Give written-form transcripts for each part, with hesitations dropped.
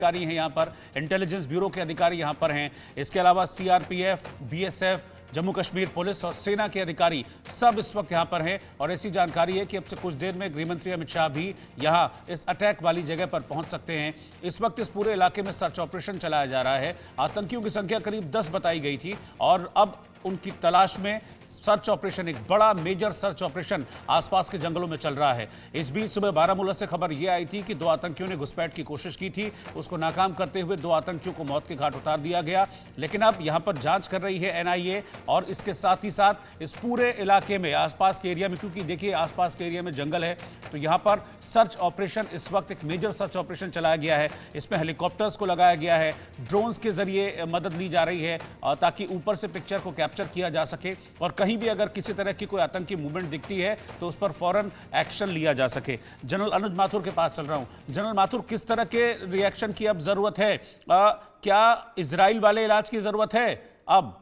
अधिकारी हैं, यहाँ पर इंटेलिजेंस ब्यूरो के अधिकारी यहाँ पर हैं। इसके अलावा CRPF, BSF, Jammu Kashmir police और सेना के अधिकारी सब इस वक्त यहाँ पर हैं। और ऐसी जानकारी है कि अब से कुछ देर में गृह मंत्री अमित शाह भी यहाँ इस अटैक वाली जगह पर पहुंच सकते हैं। इस वक्त इस पूरे इलाके में सर्च ऑपरेशन चलाया जा रहा है। आतंकियों की संख्या करीब 10 बताई गई थी और अब उनकी तलाश में सर्च ऑपरेशन, एक बड़ा मेजर सर्च ऑपरेशन आसपास के जंगलों में चल रहा है। इस बीच सुबह बारामूला से खबर यह आई थी कि 2 आतंकियों ने घुसपैठ की कोशिश की थी, उसको नाकाम करते हुए 2 आतंकियों को मौत के घाट उतार दिया गया। लेकिन अब यहां पर जांच कर रही है एनआईए और इसके साथ ही साथ इस पूरे इलाके में, आसपास के एरिया में, क्योंकि देखिए आसपास के एरिया में जंगल है, तो यहां पर सर्च ऑपरेशन इस वक्त एक मेजर सर्च ऑपरेशन चलाया गया है। इसमें हेलीकॉप्टर्स को लगाया गया है, ड्रोन्स के जरिए मदद ली जा रही है ताकि ऊपर से पिक्चर को कैप्चर किया जा सके और कहीं भी अगर किसी तरह की कोई आतंकी मूवमेंट दिखती है तो उस पर फौरन एक्शन लिया जा सके। जनरल अनुज माथुर के पास चल रहा हूं। जनरल माथुर, किस तरह के रिएक्शन की अब जरूरत है? क्या इजराइल वाले इलाज की जरूरत है अब?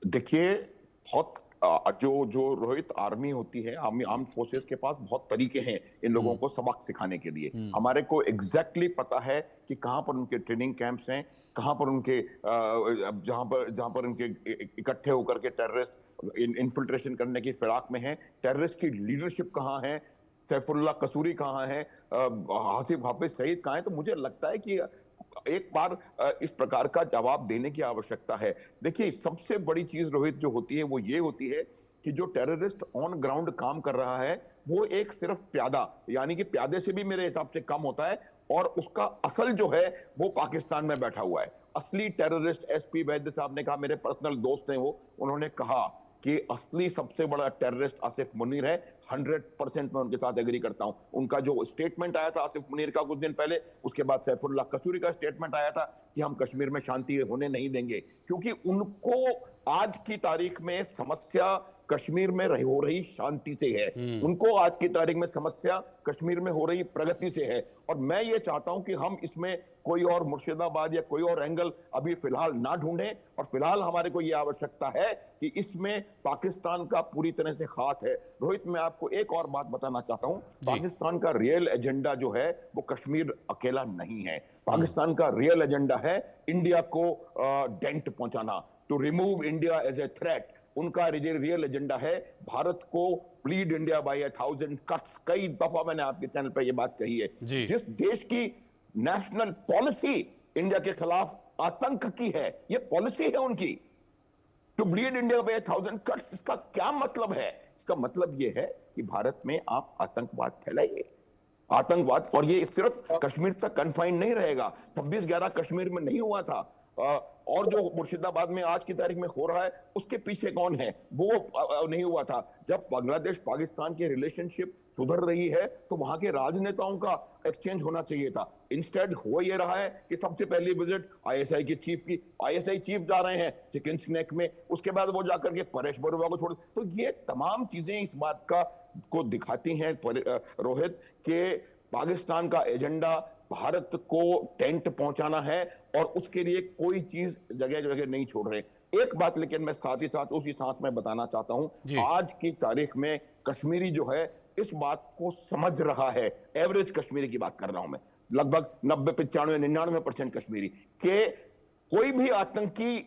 देखिए, बहुत जो रोहित, आर्मी होती है, आर्म फोर्सेस के पास बहुत तरीके हैं इन लोगों को सबक सिखाने के लिए। हमारे को एग्जैक्टली पता है कि कहां पर उनके ट्रेनिंग कैंप्स हैं, कहां पर उनके जहां पर उनके इकट्ठे होकर के टेररिस्ट इन्फिल्ट्रेशन करने की फिराक में है, टेररिस्ट की लीडरशिप कहां है, सैफुल्लाह कसूरी कहां है, आसिफ हाफिज सईद कहां है। तो मुझे लगता है कि एक बार इस प्रकार का जवाब देने की आवश्यकता है। देखिए, सबसे बड़ी चीज रोहित जो होती है वो ये होती है कि जो टेररिस्ट ऑन ग्राउंड काम कर रहा है वो एक सिर्फ प्यादा, यानी कि प्यादे से भी मेरे हिसाब से कम होता है, और उसका असल जो है वो पाकिस्तान में बैठा हुआ है। असली टेररिस्ट, एसपी वैद्य साहब ने कहा, मेरे पर्सनल दोस्त हैं वो, उन्होंने कहा कि असली सबसे बड़ा टेररिस्ट आसिफ मुनीर है। 100% मैं उनके साथ एग्री करता हूं। उनका जो स्टेटमेंट आया था आसिफ मुनीर का कुछ दिन पहले, उसके बाद सैफुल्लाह कसूरी का स्टेटमेंट आया था कि हम कश्मीर में शांति होने नहीं देंगे, क्योंकि उनको आज की तारीख में समस्या कश्मीर में हो रही शांति से है। उनको आज की तारीख में समस्या कश्मीर में हो रही प्रगति से है। और मैं ये चाहता हूं कि हम इसमें कोई और मुर्शिदाबाद या कोई और एंगल अभी फिलहाल ना ढूंढें, और फिलहाल हमारे को यह आवश्यकता है कि इसमें पाकिस्तान का पूरी तरह से हाथ है। रोहित, मैं आपको एक और बात बताना चाहता हूं। पाकिस्तान का रियल एजेंडा जो है वो कश्मीर अकेला नहीं है। पाकिस्तान का रियल एजेंडा है इंडिया को डेंट पहुंचाना, to remove India as a threat. उनका रियल एजेंडा है भारत को ब्लीड इंडिया बाय 1000 कट्स। कई दफा मैंने आपके चैनल पर यह बात कही है। जिस देश की नेशनल पॉलिसी इंडिया के खिलाफ आतंक की है, यह पॉलिसी है उनकी, to bleed India by 1000 cuts. इसका क्या मतलब है? इसका मतलब यह है कि भारत में आप आतंकवाद फैलाइए, आतंकवाद, और ये सिर्फ कश्मीर तक कन्फाइंड नहीं रहेगा। 26/11 कश्मीर में नहीं हुआ था, और जो मुर्शिदाबाद में आज की तारीख में हो रहा है उसके पीछे कौन है, वो नहीं हुआ था। जब बांग्लादेश पाकिस्तान की रिलेशनशिप सुधर रही है तो वहां के राजनेताओं का एक्सचेंज होना चाहिए था। इंस्टेड हो ये रहा है कि सबसे पहली विजिट आईएसआई की चीफ की, आईएसआई चीफ जा रहे हैं चिकन स्नैक में, उसके बाद वो जाकर के परेश बरुआ को छोड़। तो ये तमाम चीजें इस बात को दिखाती हैं रोहित, के पाकिस्तान का एजेंडा भारत को टेंट पहुंचाना है, और उसके लिए कोई चीज जगह जगह नहीं छोड़ रहे। एक बात लेकिन मैं साथ ही साथ उसी सांस में बताना चाहता हूं, आज की तारीख में कश्मीरी जो है इस बात को समझ रहा है, एवरेज कश्मीरी की बात कर रहा हूं मैं, लगभग 90, 95, 99% कश्मीरी, के कोई भी आतंकी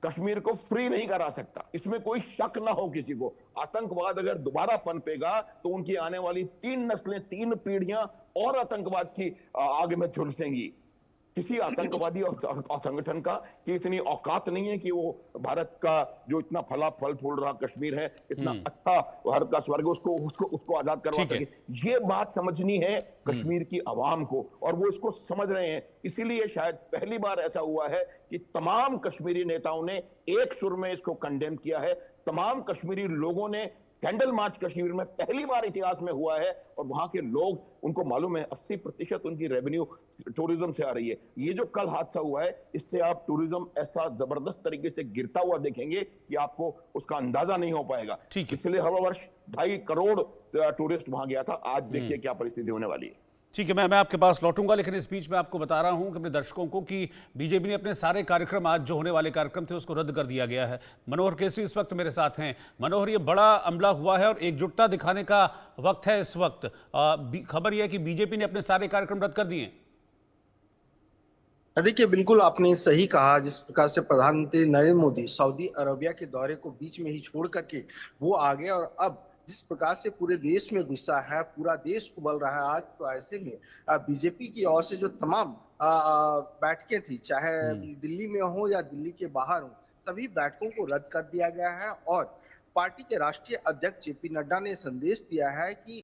कश्मीर को फ्री नहीं करा सकता। इसमें कोई शक ना हो किसी को। आतंकवाद अगर दोबारा पनपेगा तो उनकी आने वाली 3 नस्लें, 3 पीढ़ियां और आतंकवाद की आग में झुलसेंगी। किसी आतंकवादी और संगठन का कि इतनी औकात नहीं है कि वो भारत का जो इतना फल फूल रहा कश्मीर है, इतना अच्छा भारत का स्वर्ग, उसको आजाद करवा सके। ये बात समझनी है कश्मीर की आवाम को, और वो इसको समझ रहे हैं। इसीलिए शायद पहली बार ऐसा हुआ है कि तमाम कश्मीरी नेताओं ने एक सुर में इसको कंडेम किया है। तमाम कश्मीरी लोगों ने कैंडल मार्च कश्मीर में पहली बार इतिहास में हुआ है, और वहां के लोग, उनको मालूम है 80% उनकी रेवेन्यू टूरिज्म से आ रही है। ये जो कल हादसा हुआ है, इससे आप टूरिज्म ऐसा जबरदस्त तरीके से गिरता हुआ देखेंगे कि आपको उसका अंदाजा नहीं हो पाएगा। इसलिए हर वर्ष 2.5 करोड़ टूरिस्ट वहां गया था। आज देखिए क्या परिस्थिति होने वाली है। ठीक है, मैं आपके पास लौटूंगा, लेकिन इस बीच में आपको बता रहा हूं कि अपने दर्शकों को कि बीजेपी ने अपने सारे कार्यक्रम, आज जो होने वाले कार्यक्रम थे, उसको रद्द कर दिया गया है। मनोहर केसरी इस वक्त मेरे साथ हैं। मनोहर, ये बड़ा हमला हुआ है और एकजुटता दिखाने का वक्त है इस वक्त। खबर यह है कि बीजेपी ने अपने सारे कार्यक्रम रद्द कर दिए। देखिए, बिल्कुल आपने सही कहा। जिस प्रकार से प्रधानमंत्री नरेंद्र मोदी सऊदी अरबिया के दौरे को बीच में ही छोड़ करके वो आ गए, और अब जिस प्रकार से पूरे देश में गुस्सा है, पूरा देश उबल रहा है आज, तो ऐसे में बीजेपी की ओर से जो तमाम बैठकें थी, चाहे दिल्ली में हो या दिल्ली के बाहर हो, सभी बैठकों को रद्द कर दिया गया है। और पार्टी के राष्ट्रीय अध्यक्ष जेपी नड्डा ने संदेश दिया है कि